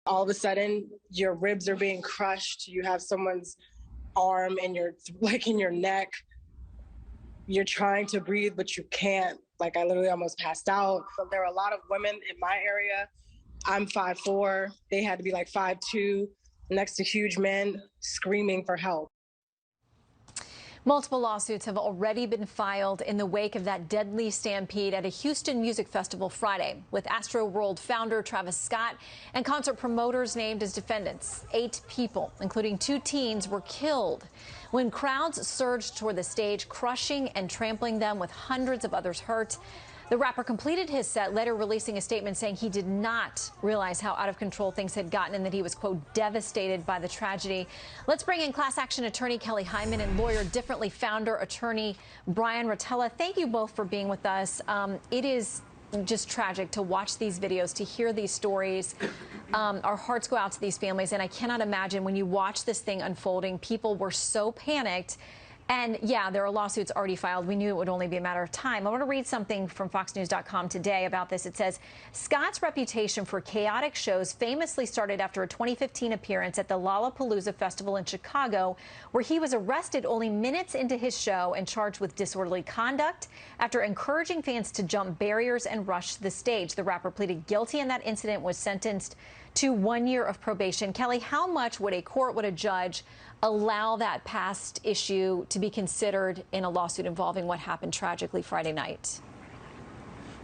All of a sudden, your ribs are being crushed. You have someone's arm in your, like in your neck. You're trying to breathe, but you can't. Like, I literally almost passed out. But there are a lot of women in my area. I'm 5'4". They had to be like 5'2", next to huge men screaming for help. Multiple lawsuits have already been filed in the wake of that deadly stampede at a Houston music festival Friday, with Astroworld founder Travis Scott and concert promoters named as defendants. 8 people, including 2 teens, were killed when crowds surged toward the stage, crushing and trampling them, with hundreds of others hurt. The rapper completed his set, later releasing a statement saying he did not realize how out of control things had gotten and that he was, quote, devastated by the tragedy. Let's bring in class action attorney Kelly Hyman and lawyer Differently founder attorney Bryan Rotella. Thank you both for being with us. It is just tragic to watch these videos, to hear these stories. Our hearts go out to these families, and I cannot imagine when you watch this thing unfolding, people were so panicked. And yeah, there are lawsuits already filed. We knew it would only be a matter of time. I want to read something from FoxNews.com today about this. It says, Scott's reputation for chaotic shows famously started after a 2015 appearance at the Lollapalooza Festival in Chicago, where he was arrested only minutes into his show and charged with disorderly conduct after encouraging fans to jump barriers and rush the stage. The rapper pleaded guilty in that incident, was sentenced to 1 year of probation. Kelly, how much would a judge allow that past issue to be considered in a lawsuit involving what happened tragically Friday night?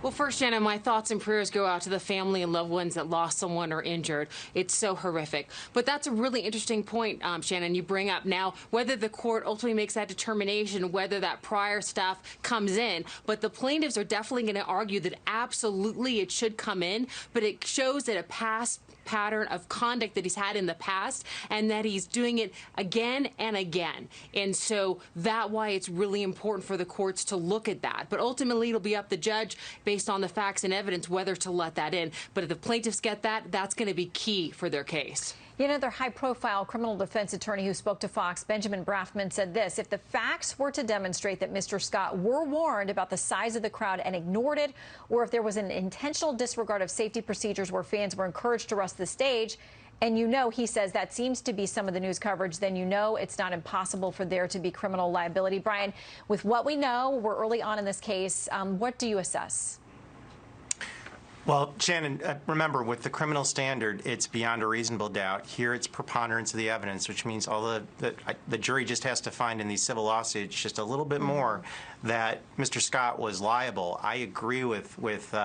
Well, first, Shannon, my thoughts and prayers go out to the family and loved ones that lost someone or injured. It's so horrific. But that's a really interesting point, Shannon, you bring up now, whether the court ultimately makes that determination, whether that prior stuff comes in. But the plaintiffs are definitely going to argue that absolutely it should come in, but it shows that a past pattern of conduct that he's had in the past and that he's doing it again and again. And so that's why it's really important for the courts to look at that. But ultimately, it'll be up to the judge based on the facts and evidence whether to let that in. But if the plaintiffs get that, that's going to be key for their case. Yet another high-profile criminal defense attorney who spoke to Fox, Benjamin Brafman, said this: if the facts were to demonstrate that Mr. Scott were warned about the size of the crowd and ignored it, or if there was an intentional disregard of safety procedures where fans were encouraged to rush the stage, and he says that seems to be some of the news coverage, then it's not impossible for there to be criminal liability. Bryan, with what we know, we're early on in this case. What do you assess? Well, Shannon, remember, with the criminal standard, it's beyond a reasonable doubt. Here, it's preponderance of the evidence, which means the jury just has to find in these civil lawsuits just a little bit more that Mr. Scott was liable. I agree with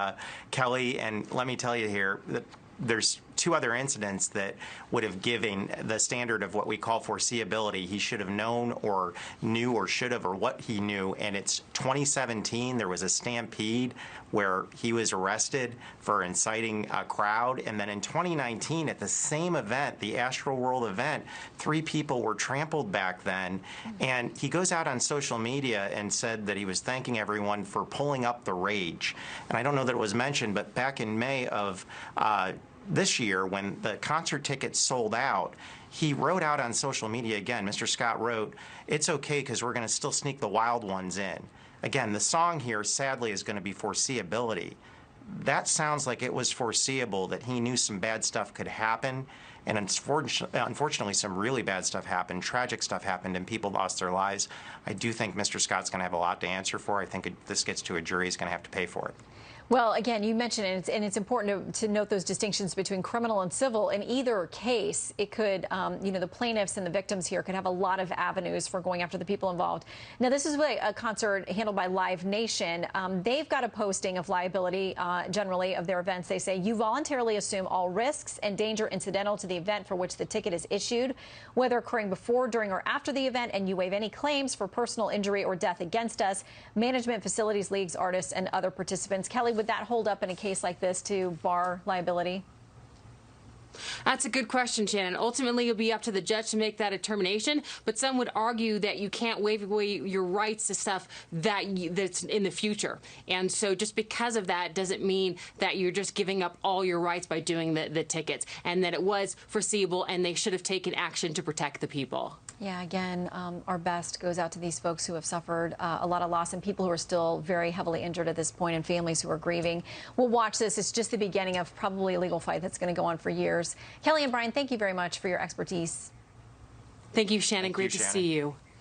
Kelly, and let me tell you here that there's 2 other incidents that would have given the standard of what we call foreseeability. He should have known or knew or should have, or what he knew. And it's 2017, there was a stampede where he was arrested for inciting a crowd. And then in 2019, at the same event, the Astroworld event, 3 people were trampled back then. And he goes out on social media and said that he was thanking everyone for pulling up the rage. And I don't know that it was mentioned, but back in May of this year, when the concert tickets sold out, he wrote out on social media again, Mr. Scott wrote, "It's okay because we're going to still sneak the wild ones in." Again, the song here, sadly, is going to be foreseeability. That sounds like it was foreseeable that he knew some bad stuff could happen. And unfortunately, some really bad stuff happened, tragic stuff happened, and people lost their lives. I do think Mr. Scott's going to have a lot to answer for. I think if this gets to a jury, he's going to have to pay for it. Well, again, you mentioned it, and it's important to note those distinctions between criminal and civil. In either case, it could, the plaintiffs and the victims here could have a lot of avenues for going after the people involved. Now, this is really a concert handled by Live Nation. They've got a posting of liability, generally, of their events. They say, you voluntarily assume all risks and danger incidental to the event for which the ticket is issued, whether occurring before, during, or after the event, and you waive any claims for personal injury or death against us, management, facilities, leagues, artists, and other participants. Kelly, would that hold up in a case like this to bar liability? That's a good question, Shannon. Ultimately, it'll be up to the judge to make that determination, but some would argue that you can't waive away your rights to stuff that's in the future. And so just because of that doesn't mean that you're just giving up all your rights by doing the tickets, and that it was foreseeable and they should have taken action to protect the people. Yeah, again, our best goes out to these folks who have suffered a lot of loss and people who are still very heavily injured at this point and families who are grieving. We'll watch this. It's just the beginning of probably a legal fight that's going to go on for years. Kelly and Bryan, thank you very much for your expertise. Thank you, Shannon. Great to see you.